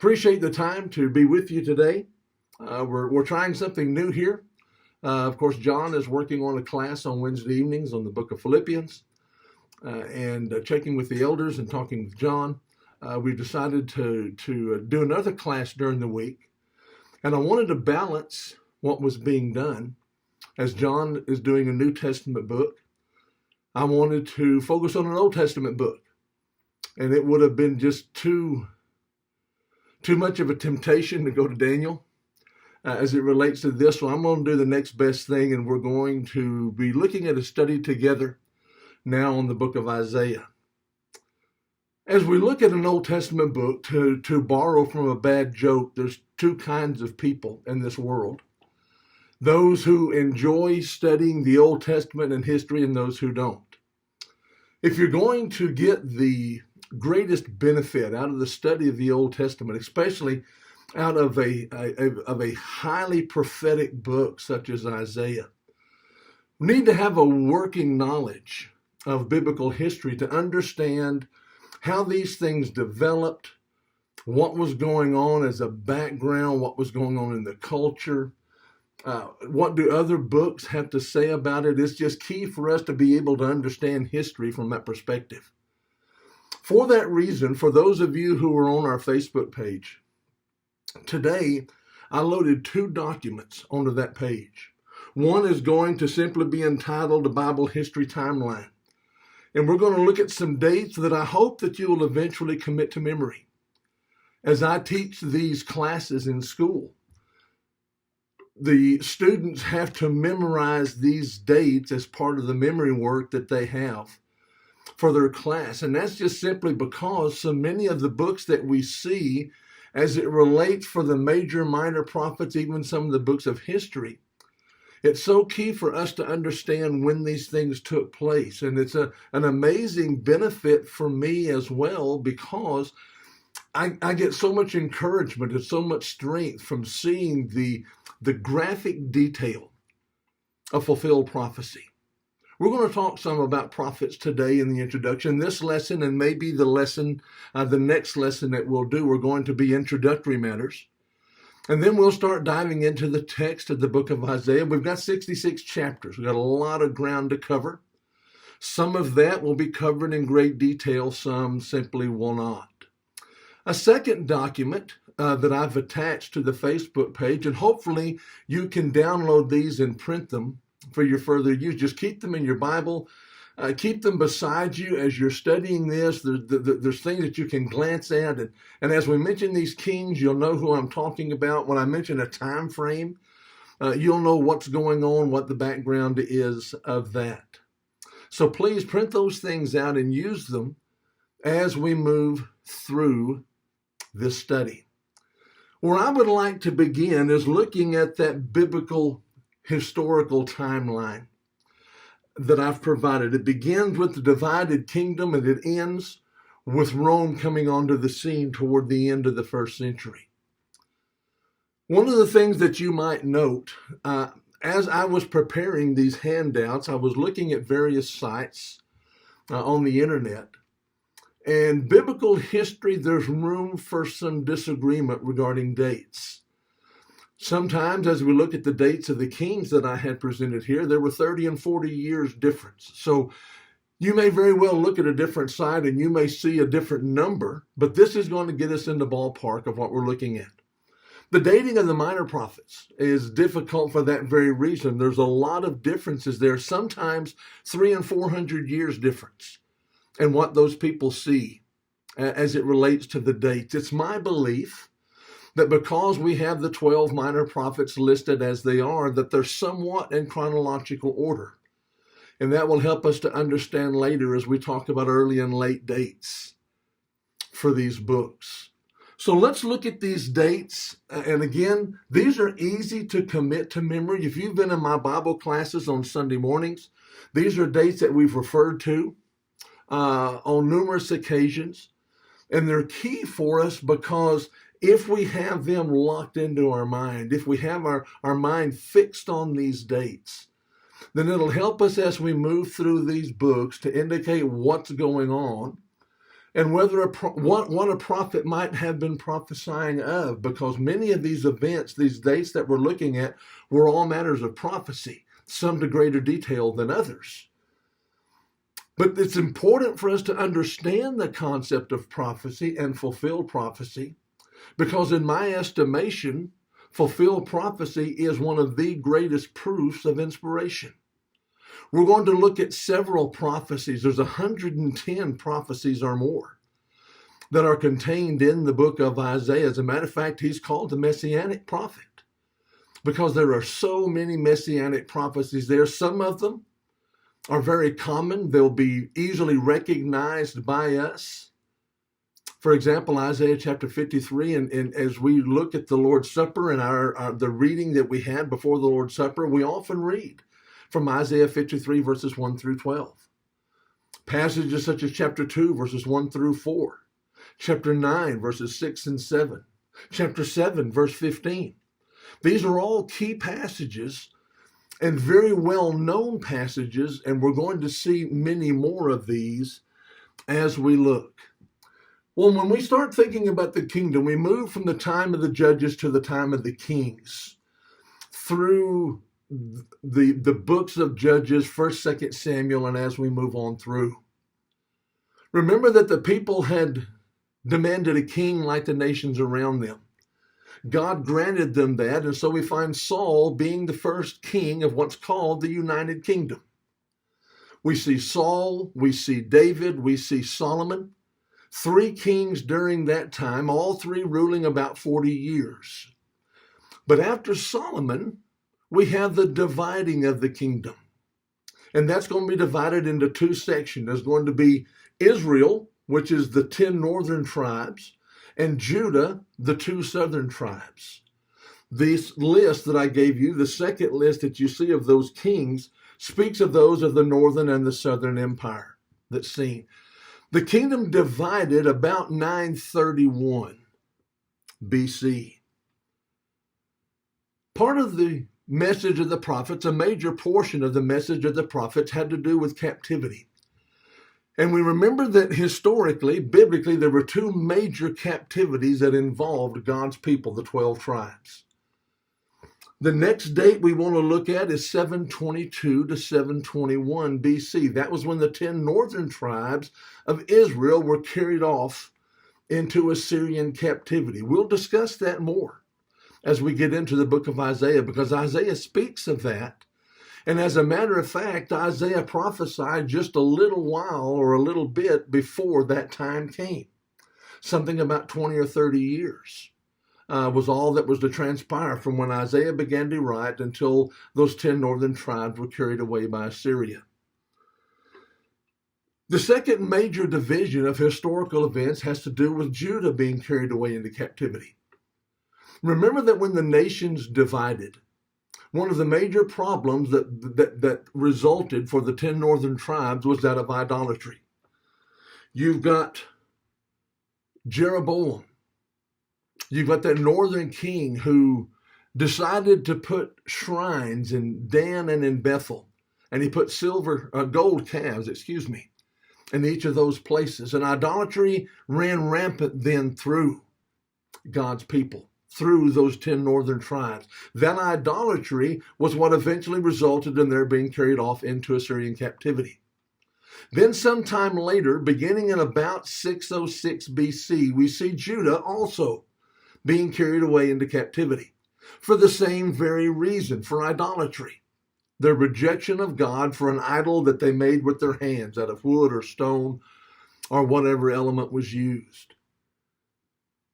Appreciate the time to be with you today. We're trying something new here. Of course, John is working on a class on Wednesday evenings on the book of Philippians, and checking with the elders and talking with John. We decided to do another class during the week, and I wanted to balance what was being done. As John is doing a New Testament book, I wanted to focus on an Old Testament book, and it would have been just too much of a temptation to go to Daniel as it relates to this. So I'm going to do the next best thing, and we're going to be looking at a study together now on the book of Isaiah. As we look at an Old Testament book, to borrow from a bad joke, there's two kinds of people in this world. Those who enjoy studying the Old Testament and history, and those who don't. If you're going to get the greatest benefit out of the study of the Old Testament, especially out of a highly prophetic book such as Isaiah, we need to have a working knowledge of biblical history to understand how these things developed, what was going on as a background, what was going on in the culture. What do other books have to say about it? It's just key for us to be able to understand history from that perspective. For that reason, for those of you who are on our Facebook page, today I loaded 2 documents onto that page. One is going to simply be entitled The Bible History Timeline. And we're going to look at some dates that I hope that you will eventually commit to memory. As I teach these classes in school, the students have to memorize these dates as part of the memory work that they have for their class. And that's just simply because so many of the books that we see as it relates for the major, minor prophets, even some of the books of history, it's so key for us to understand when these things took place. And it's an amazing benefit for me as well, because I get so much encouragement and so much strength from seeing the graphic detail of fulfilled prophecy. We're going to talk some about prophets today in the introduction. This lesson, and maybe the next lesson that we'll do, we're going to be introductory matters. And then we'll start diving into the text of the book of Isaiah. We've got 66 chapters. We've got a lot of ground to cover. Some of that will be covered in great detail. Some simply will not. A second document that I've attached to the Facebook page, and hopefully you can download these and print them for your further use. Just keep them in your Bible. Keep them beside you as you're studying this. There's things that you can glance at. And as we mention these kings, you'll know who I'm talking about. When I mention a time frame, you'll know what's going on, what the background is of that. So please print those things out and use them as we move through this study. Where I would like to begin is looking at that biblical historical timeline that I've provided. It begins with the divided kingdom and it ends with Rome coming onto the scene toward the end of the first century. One of the things that you might note, as I was preparing these handouts, I was looking at various sites on the internet. And biblical history, there's room for some disagreement regarding dates. Sometimes, as we look at the dates of the kings that I had presented here, there were 30 and 40 years difference. So you may very well look at a different site and you may see a different number, but this is going to get us in the ballpark of what we're looking at. The dating of the minor prophets is difficult for that very reason. There's a lot of differences there, sometimes 300 and 400 years difference in what those people see as it relates to the dates. It's my belief that because we have the 12 minor prophets listed as they are, that they're somewhat in chronological order. And that will help us to understand later as we talk about early and late dates for these books. So let's look at these dates. And again, these are easy to commit to memory. If you've been in my Bible classes on Sunday mornings, these are dates that we've referred to on numerous occasions. And they're key for us because if we have them locked into our mind, if we have our mind fixed on these dates, then it'll help us as we move through these books to indicate what's going on and whether what a prophet might have been prophesying of, because many of these events, these dates that we're looking at, were all matters of prophecy, some to greater detail than others. But it's important for us to understand the concept of prophecy and fulfilled prophecy, because in my estimation, fulfilled prophecy is one of the greatest proofs of inspiration. We're going to look at several prophecies. There's 110 prophecies or more that are contained in the book of Isaiah. As a matter of fact, he's called the Messianic prophet because there are so many Messianic prophecies there. Some of them are very common. They'll be easily recognized by us. For example, Isaiah chapter 53, and as we look at the Lord's Supper and the reading that we had before the Lord's Supper, we often read from Isaiah 53, verses 1 through 12. Passages such as chapter 2, verses 1 through 4, chapter 9, verses 6 and 7, chapter 7, verse 15. These are all key passages and very well-known passages, and we're going to see many more of these as we look. Well, when we start thinking about the kingdom, we move from the time of the judges to the time of the kings through the books of Judges, 1st, 2nd Samuel, and as we move on through. Remember that the people had demanded a king like the nations around them. God granted them that, and so we find Saul being the first king of what's called the United Kingdom. We see Saul, we see David, we see Solomon, 3 kings during that time, all 3 ruling about 40 years. But after Solomon, we have the dividing of the kingdom. And that's going to be divided into 2 sections. There's going to be Israel, which is the 10 northern tribes, and Judah, the 2 southern tribes. This list that I gave you, the second list that you see of those kings, speaks of those of the northern and the southern empire that's seen. The kingdom divided about 931 BC. Part of the message of the prophets, a major portion of the message of the prophets, had to do with captivity. And we remember that historically, biblically, there were 2 major captivities that involved God's people, the 12 tribes. The next date we want to look at is 722 to 721 BC. That was when the 10 northern tribes of Israel were carried off into Assyrian captivity. We'll discuss that more as we get into the book of Isaiah, because Isaiah speaks of that. And as a matter of fact, Isaiah prophesied just a little while or a little bit before that time came. Something about 20 or 30 years was all that was to transpire from when Isaiah began to write until those 10 northern tribes were carried away by Assyria. The second major division of historical events has to do with Judah being carried away into captivity. Remember that when the nations divided, one of the major problems that resulted for the 10 northern tribes was that of idolatry. You've got Jeroboam. You've got that northern king who decided to put shrines in Dan and in Bethel. And he put gold calves, in each of those places. And idolatry ran rampant then through God's people, through those 10 northern tribes. That idolatry was what eventually resulted in their being carried off into Assyrian captivity. Then sometime later, beginning in about 606 BC, we see Judah also being carried away into captivity for the same very reason, for idolatry. Their rejection of God for an idol that they made with their hands out of wood or stone or whatever element was used.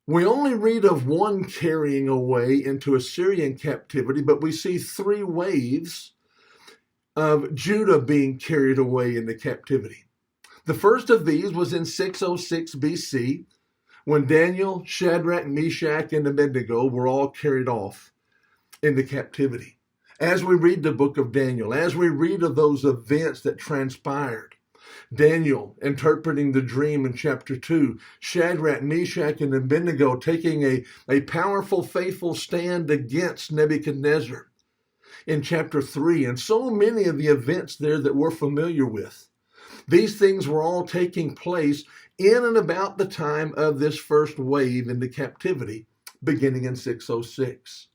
We only read of one carrying away into Assyrian captivity, but we see 3 waves of Judah being carried away into captivity. The first of these was in 606 BC, when Daniel, Shadrach, Meshach, and Abednego were all carried off into captivity. As we read the book of Daniel, as we read of those events that transpired, Daniel interpreting the dream in chapter 2, Shadrach, Meshach, and Abednego taking a powerful, faithful stand against Nebuchadnezzar in chapter 3, and so many of the events there that we're familiar with. These things were all taking place in and about the time of this first wave into captivity, beginning in 606.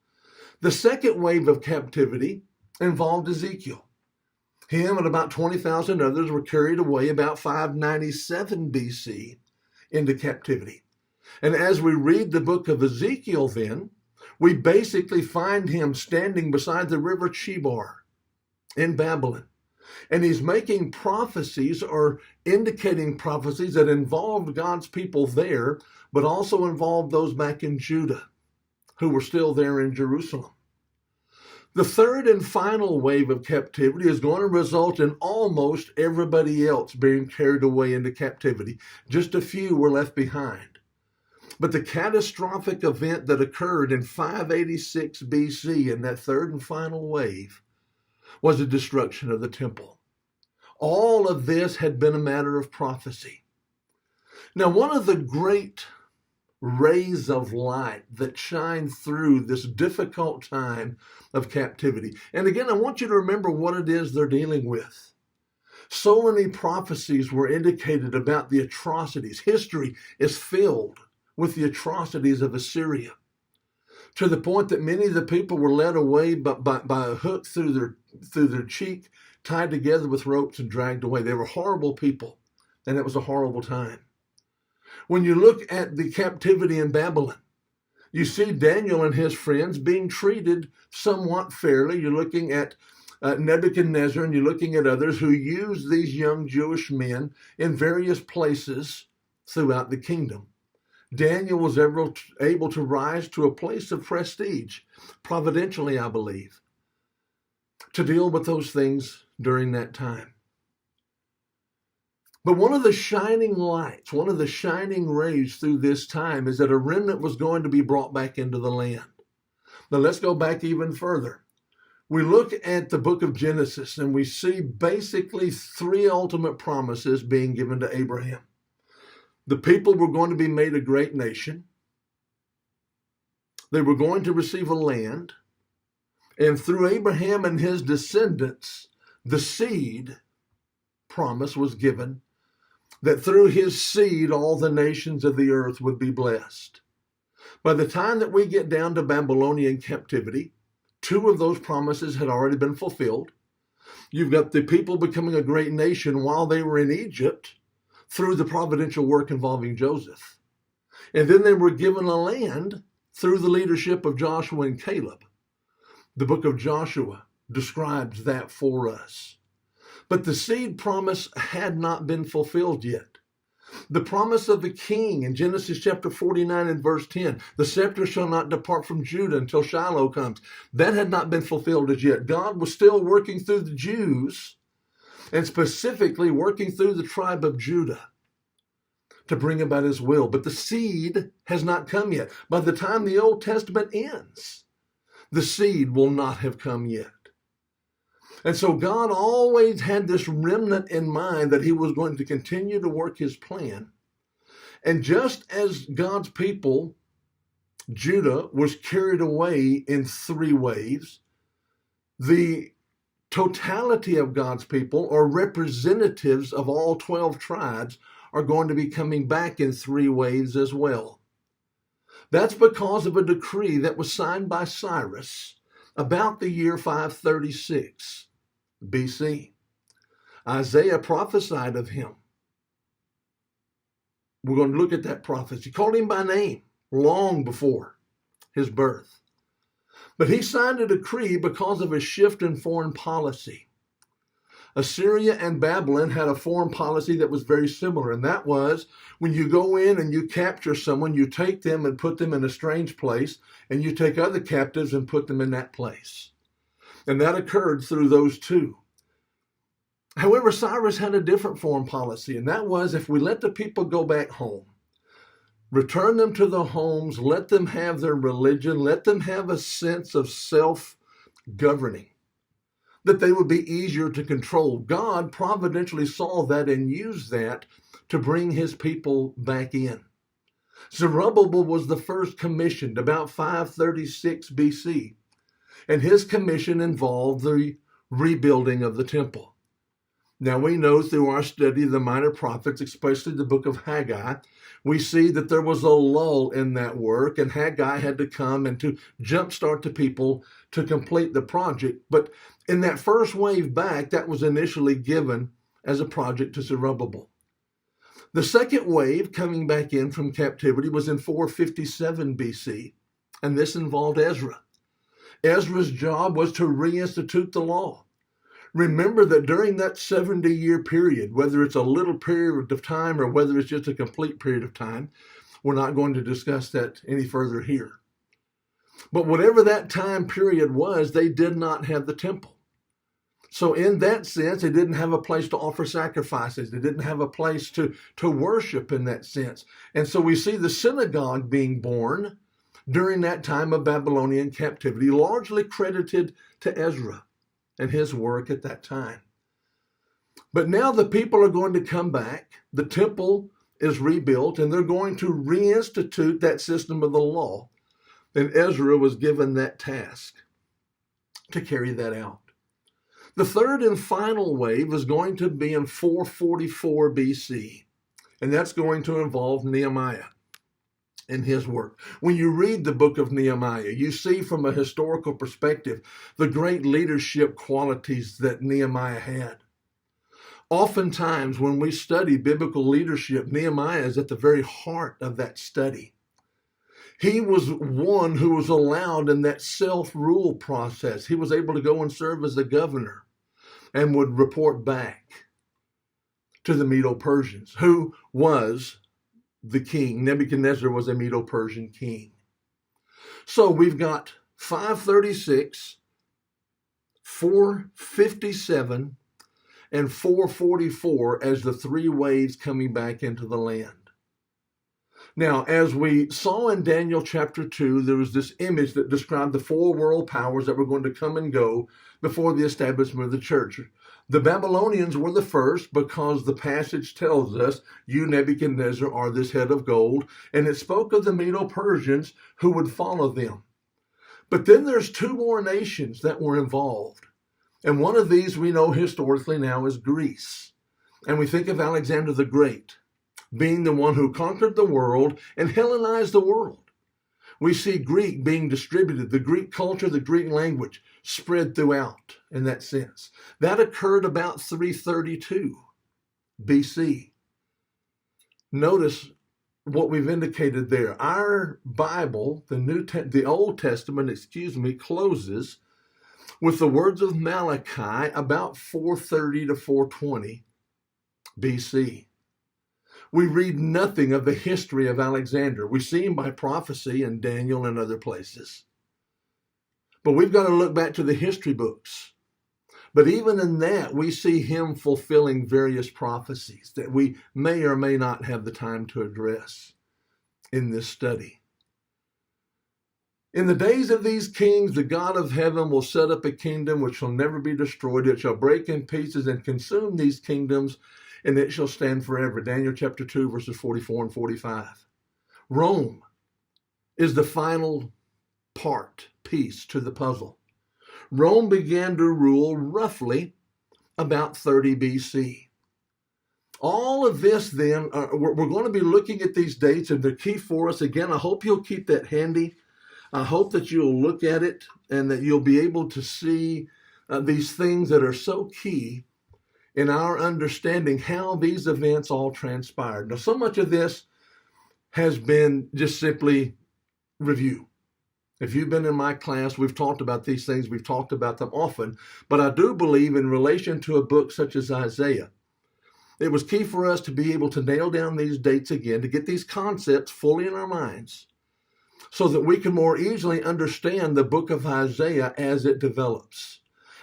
The second wave of captivity involved Ezekiel. Him and about 20,000 others were carried away about 597 BC into captivity. And as we read the book of Ezekiel then, we basically find him standing beside the river Chebar in Babylon. And he's making prophecies or indicating prophecies that involved God's people there, but also involved those back in Judah who were still there in Jerusalem. The third and final wave of captivity is going to result in almost everybody else being carried away into captivity. Just a few were left behind. But the catastrophic event that occurred in 586 BC in that third and final wave was the destruction of the temple. All of this had been a matter of prophecy. Now, one of the great rays of light that shine through this difficult time of captivity. And again, I want you to remember what it is they're dealing with. So many prophecies were indicated about the atrocities. History is filled with the atrocities of Assyria, to the point that many of the people were led away by a hook through their cheek, tied together with ropes and dragged away. They were horrible people, and it was a horrible time. When you look at the captivity in Babylon, you see Daniel and his friends being treated somewhat fairly. You're looking at Nebuchadnezzar, and you're looking at others who use these young Jewish men in various places throughout the kingdom. Daniel was able to rise to a place of prestige, providentially, I believe, to deal with those things during that time. But one of the shining lights, one of the shining rays through this time is that a remnant was going to be brought back into the land. Now let's go back even further. We look at the book of Genesis and we see basically three ultimate promises being given to Abraham. The people were going to be made a great nation. They were going to receive a land. And through Abraham and his descendants, the seed promise was given that through his seed, all the nations of the earth would be blessed. By the time that we get down to Babylonian captivity, two of those promises had already been fulfilled. You've got the people becoming a great nation while they were in Egypt through the providential work involving Joseph. And then they were given a land through the leadership of Joshua and Caleb. The book of Joshua describes that for us. But the seed promise had not been fulfilled yet. The promise of the king in Genesis chapter 49 and verse 10, the scepter shall not depart from Judah until Shiloh comes. That had not been fulfilled as yet. God was still working through the Jews, and specifically working through the tribe of Judah to bring about his will. But the seed has not come yet. By the time the Old Testament ends, the seed will not have come yet. And so God always had this remnant in mind that he was going to continue to work his plan. And just as God's people, Judah, was carried away in three waves, the totality of God's people, or representatives of all 12 tribes, are going to be coming back in three waves as well. That's because of a decree that was signed by Cyrus about the year 536 BC. Isaiah prophesied of him. We're going to look at that prophecy. He called him by name long before his birth. But he signed a decree because of a shift in foreign policy. Assyria and Babylon had a foreign policy that was very similar, and that was when you go in and you capture someone, you take them and put them in a strange place, and you take other captives and put them in that place. And that occurred through those two. However, Cyrus had a different foreign policy, and that was if we let the people go back home, return them to their homes, let them have their religion, let them have a sense of self-governing, that they would be easier to control. God providentially saw that and used that to bring his people back in. Zerubbabel was the first commissioned about 536 BC, and his commission involved the rebuilding of the temple. Now we know through our study of the minor prophets, especially the book of Haggai, we see that there was a lull in that work, and Haggai had to come and to jumpstart the people to complete the project. But in that first wave back, that was initially given as a project to Zerubbabel. The second wave coming back in from captivity was in 457 BC, and this involved Ezra. Ezra's job was to reinstitute the law. Remember that during that 70-year period, whether it's a little period of time or whether it's just a complete period of time, we're not going to discuss that any further here. But whatever that time period was, they did not have the temple. So in that sense, they didn't have a place to offer sacrifices. They didn't have a place to worship in that sense. And so we see the synagogue being born during that time of Babylonian captivity, largely credited to Ezra and his work at that time. But now the people are going to come back. The temple is rebuilt, and they're going to reinstitute that system of the law. And Ezra was given that task to carry that out. The third and final wave is going to be in 444 BC, and that's going to involve Nehemiah and his work. When you read the book of Nehemiah, you see from a historical perspective the great leadership qualities that Nehemiah had. Oftentimes, when we study biblical leadership, Nehemiah is at the very heart of that study. He was one who was allowed in that self-rule process. He was able to go and serve as the governor and would report back to the Medo-Persians, who was the king. Nebuchadnezzar was a Medo-Persian king. So we've got 536, 457, and 444 as the three waves coming back into the land. Now, as we saw in Daniel chapter 2, there was this image that described the four world powers that were going to come and go before the establishment of the church. The Babylonians were the first because the passage tells us, you, Nebuchadnezzar, are this head of gold, and it spoke of the Medo-Persians who would follow them. But then there's two more nations that were involved, and one of these we know historically now is Greece. And we think of Alexander the Great being the one who conquered the world and Hellenized the world. We see Greek being distributed, the Greek culture, the Greek language spread throughout in that sense. That occurred about 332 BC. Notice what we've indicated there. Our Bible, the Old Testament, closes with the words of Malachi about 430 to 420 BC. We read nothing of the history of Alexander. We see him by prophecy in Daniel and other places. But we've got to look back to the history books. But even in that, we see him fulfilling various prophecies that we may or may not have the time to address in this study. In the days of these kings, the God of heaven will set up a kingdom which shall never be destroyed. It shall break in pieces and consume these kingdoms, and it shall stand forever. Daniel chapter 2, verses 44 and 45. Rome is the final piece to the puzzle. Rome began to rule roughly about 30 BC. All of this then, we're going to be looking at these dates, and they're key for us. Again, I hope you'll keep that handy. I hope that you'll look at it and that you'll be able to see these things that are so key in our understanding how these events all transpired. Now, so much of this has been just simply review. If you've been in my class, we've talked about these things. We've talked about them often. But I do believe in relation to a book such as Isaiah, it was key for us to be able to nail down these dates again, to get these concepts fully in our minds so that we can more easily understand the book of Isaiah as it develops.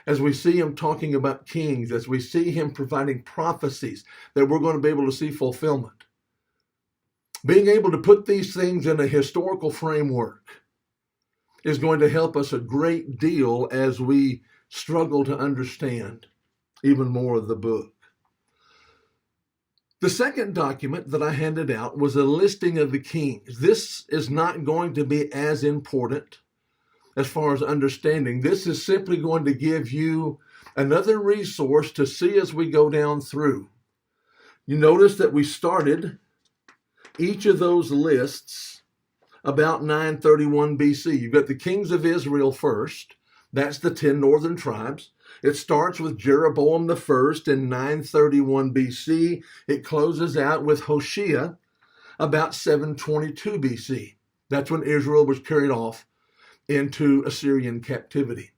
As we see him talking about kings, as we see him providing prophecies that we're going to be able to see fulfillment. Being able to put these things in a historical framework is going to help us a great deal as we struggle to understand even more of the book. The second document that I handed out was a listing of the kings. This is not going to be as important as far as understanding. This is simply going to give you Another resource to see as we go down through. You notice that we started each of those lists about 931 BC. You've got the kings of Israel first. That's the 10 northern tribes. It starts with Jeroboam the first in 931 BC. It closes out with Hoshea about 722 BC. That's when Israel was carried off into Assyrian captivity.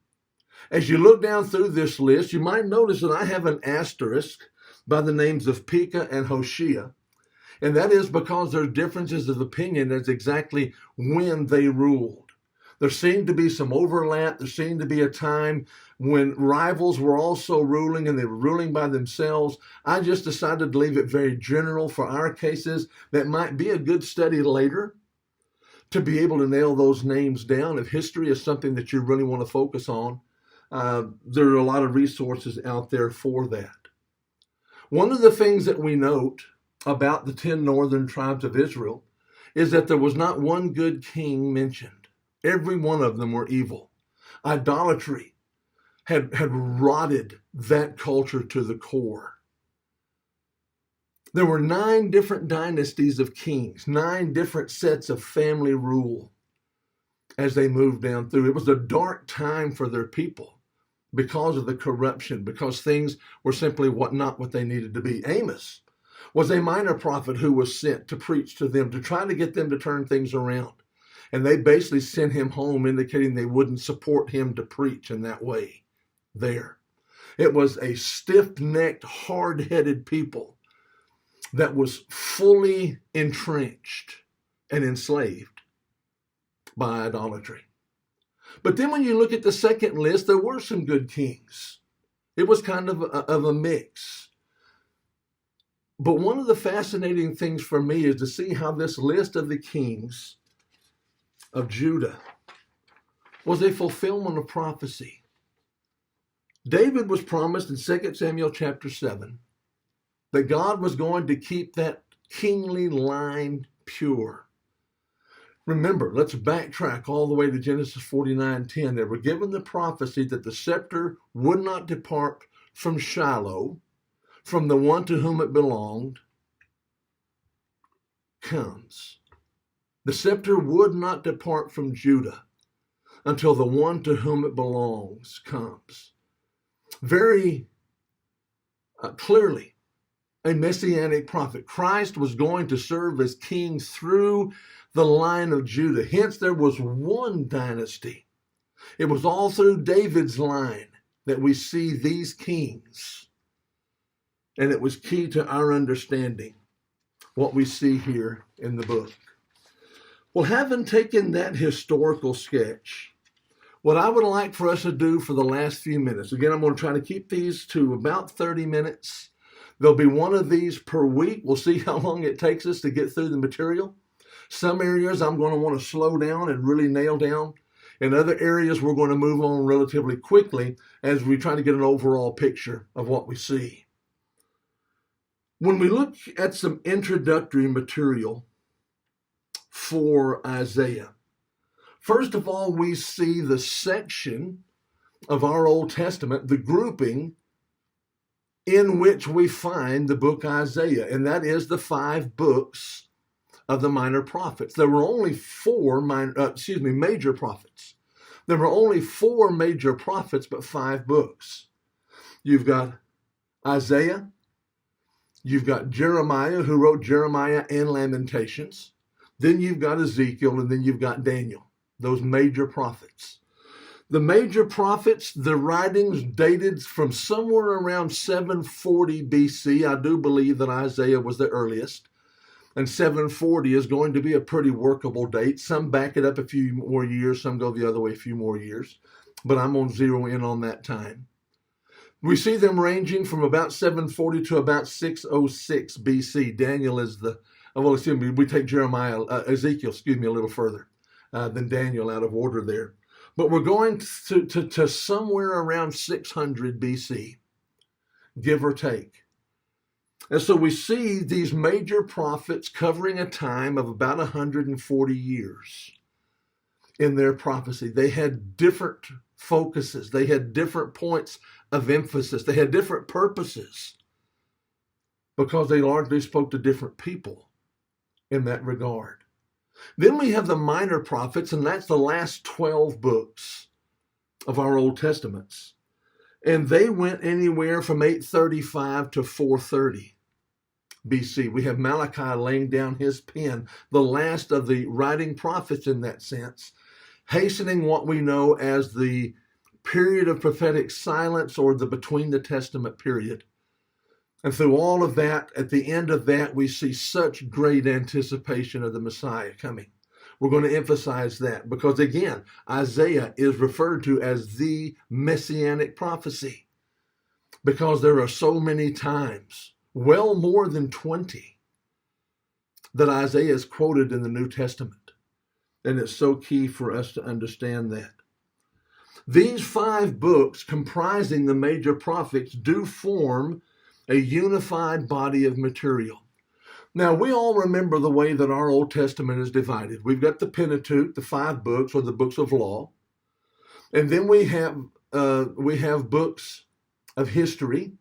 As you look down through this list, you might notice that I have an asterisk by the names of Pekah and Hoshea. And that is because there's differences of opinion as exactly when they ruled. There seemed to be some overlap. There seemed to be a time when rivals were also ruling and they were ruling by themselves. I just decided to leave it very general for our cases. That might be a good study later to be able to nail those names down. If history is something that you really want to focus on, there are a lot of resources out there for that. One of the things that we note about the 10 northern tribes of Israel is that there was not one good king mentioned. Every one of them were evil. Idolatry had rotted that culture to the core. There were 9 different dynasties of kings, 9 different sets of family rule as they moved down through. It was a dark time for their people because of the corruption, because things were simply not what they needed to be. Amos was a minor prophet who was sent to preach to them, to try to get them to turn things around. And they basically sent him home, indicating they wouldn't support him to preach in that way there. It was a stiff-necked, hard-headed people that was fully entrenched and enslaved by idolatry. But then when you look at the second list, there were some good kings. It was kind of a mix. But one of the fascinating things for me is to see how this list of the kings of Judah was a fulfillment of prophecy. David was promised in 2 Samuel chapter 7 that God was going to keep that kingly line pure. Remember, let's backtrack all the way to Genesis 49:10. They were given the prophecy that the scepter would not depart from Shiloh, from the one to whom it belonged, comes. The scepter would not depart from Judah until the one to whom it belongs comes. Very clearly, a messianic prophet. Christ was going to serve as king through the line of Judah. Hence, there was one dynasty. It was all through David's line that we see these kings. And it was key to our understanding what we see here in the book. Well, having taken that historical sketch, what I would like for us to do for the last few minutes, again, I'm going to try to keep these to about 30 minutes. There'll be one of these per week. We'll see how long it takes us to get through the material. Some areas I'm going to want to slow down and really nail down. In other areas, we're going to move on relatively quickly as we try to get an overall picture of what we see. When we look at some introductory material for Isaiah, first of all, we see the section of our Old Testament, the grouping in which we find the book Isaiah, and that is the 5 books of the minor prophets. There were only 4 major prophets. There were only 4 major prophets, but 5 books. You've got Isaiah, you've got Jeremiah, who wrote Jeremiah and Lamentations. Then you've got Ezekiel, and then you've got Daniel, those major prophets. The major prophets, the writings dated from somewhere around 740 BC. I do believe that Isaiah was the earliest. And 740 is going to be a pretty workable date. Some back it up a few more years, some go the other way a few more years. But I'm going to zero in on that time. We see them ranging from about 740 to about 606 BC. Daniel is we take Ezekiel, a little further than Daniel out of order there. But we're going to somewhere around 600 BC, give or take. And so we see these major prophets covering a time of about 140 years in their prophecy. They had different focuses. They had different points of emphasis. They had different purposes because they largely spoke to different people in that regard. Then we have the minor prophets, and that's the last 12 books of our Old Testaments. And they went anywhere from 835 to 430 BC. We have Malachi laying down his pen, the last of the writing prophets in that sense, hastening what we know as the period of prophetic silence, or the between the testament period. And through all of that, at the end of that, we see such great anticipation of the Messiah coming. We're going to emphasize that because, again, Isaiah is referred to as the messianic prophecy because there are so many times, well more than 20, that Isaiah is quoted in the New Testament. And it's so key for us to understand that. These 5 books comprising the major prophets do form a unified body of material. Now, we all remember the way that our Old Testament is divided. We've got the Pentateuch, the 5 books, or the books of law. And then we have books of history.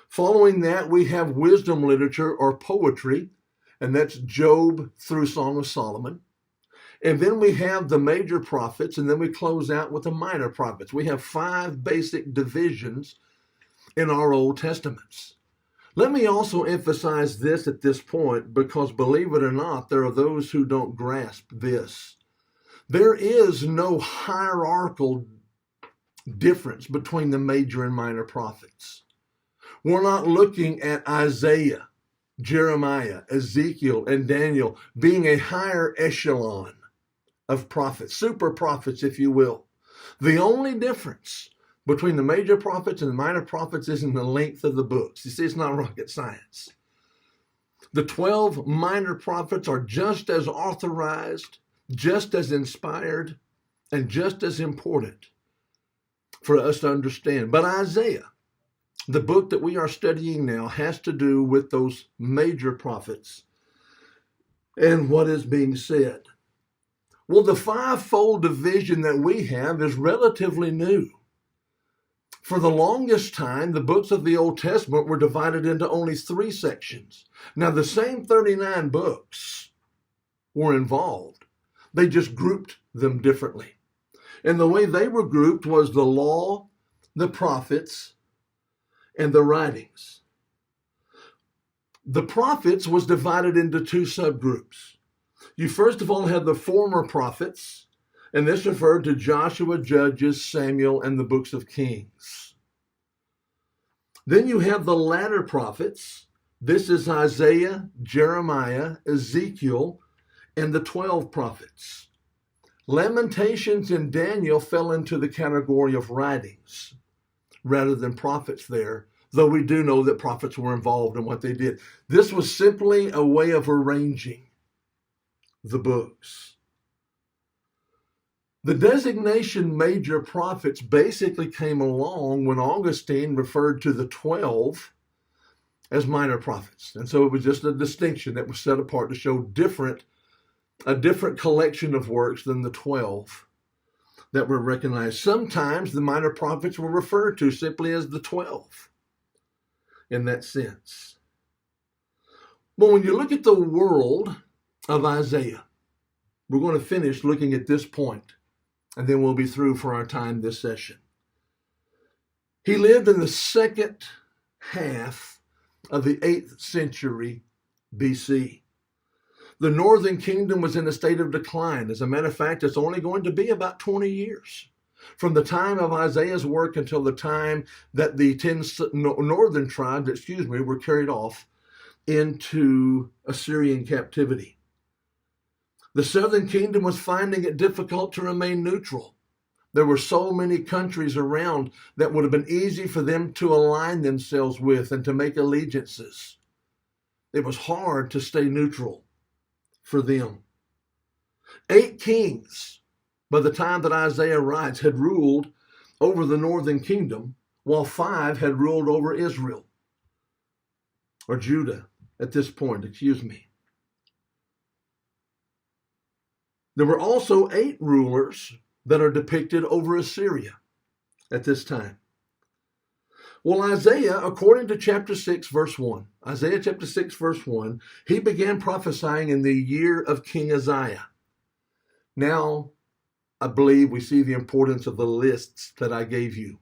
Following that, we have wisdom literature or poetry, and that's Job through Song of Solomon. And then we have the major prophets, and then we close out with the minor prophets. We have 5 basic divisions in our Old Testaments. Let me also emphasize this at this point, because believe it or not, there are those who don't grasp this. There is no hierarchical difference between the major and minor prophets. We're not looking at Isaiah, Jeremiah, Ezekiel, and Daniel being a higher echelon of prophets, super prophets, if you will. The only difference between the major prophets and the minor prophets is in the length of the books. You see, it's not rocket science. The 12 minor prophets are just as authorized, just as inspired, and just as important for us to understand. But Isaiah, the book that we are studying now, has to do with those major prophets and what is being said. Well, the 5-fold division that we have is relatively new. For the longest time, the books of the Old Testament were divided into only 3 sections. Now, the same 39 books were involved. They just grouped them differently. And the way they were grouped was the law, the prophets, and the writings. The prophets was divided into 2 subgroups. You first of all had the former prophets, and this referred to Joshua, Judges, Samuel, and the books of Kings. Then you have the latter prophets. This is Isaiah, Jeremiah, Ezekiel, and the 12 prophets. Lamentations and Daniel fell into the category of writings rather than prophets there, though we do know that prophets were involved in what they did. This was simply a way of arranging the books. The designation major prophets basically came along when Augustine referred to the 12 as minor prophets. And so it was just a distinction that was set apart to show a different collection of works than the 12 that were recognized. Sometimes the minor prophets were referred to simply as the 12 in that sense. Well, when you look at the world of Isaiah, we're going to finish looking at this point, and then we'll be through for our time this session. He lived in the second half of the 8th century BC. The northern kingdom was in a state of decline. As a matter of fact, it's only going to be about 20 years from the time of Isaiah's work until the time that the 10 northern tribes, were carried off into Assyrian captivity. The southern kingdom was finding it difficult to remain neutral. There were so many countries around that would have been easy for them to align themselves with and to make allegiances. It was hard to stay neutral for them. 8 kings, by the time that Isaiah writes, had ruled over the northern kingdom, while 5 had ruled over Israel, or Judah at this point, There were also 8 rulers that are depicted over Assyria at this time. Well, Isaiah, according to chapter 6, verse 1, Isaiah chapter 6, verse 1, he began prophesying in the year of King Uzziah. Now, I believe we see the importance of the lists that I gave you.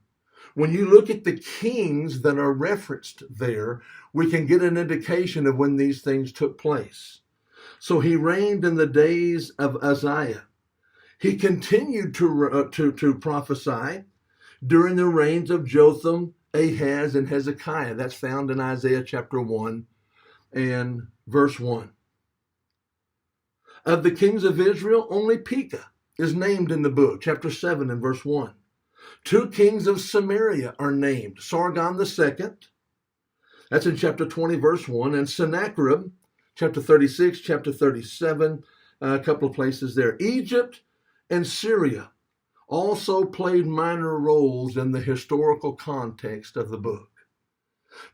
When you look at the kings that are referenced there, we can get an indication of when these things took place. So he reigned in the days of Uzziah. He continued to prophesy during the reigns of Jotham, Ahaz, and Hezekiah. That's found in Isaiah chapter 1 and verse 1. Of the kings of Israel, only Pekah is named in the book, chapter 7 and verse 1. 2 kings of Samaria are named, Sargon II, that's in chapter 20, verse 1, and Sennacherib, chapter 36, chapter 37, a couple of places there. Egypt and Syria also played minor roles in the historical context of the book.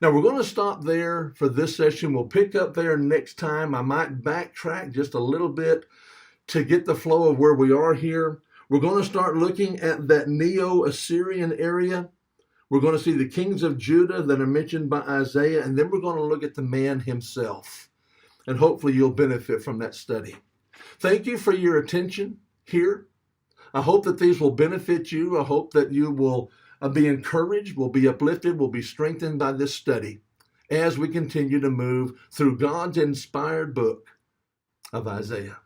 Now, we're going to stop there for this session. We'll pick up there next time. I might backtrack just a little bit to get the flow of where we are here. We're going to start looking at that Neo-Assyrian area. We're going to see the kings of Judah that are mentioned by Isaiah, and then we're going to look at the man himself. And hopefully you'll benefit from that study. Thank you for your attention here. I hope that these will benefit you. I hope that you will be encouraged, will be uplifted, will be strengthened by this study as we continue to move through God's inspired book of Isaiah.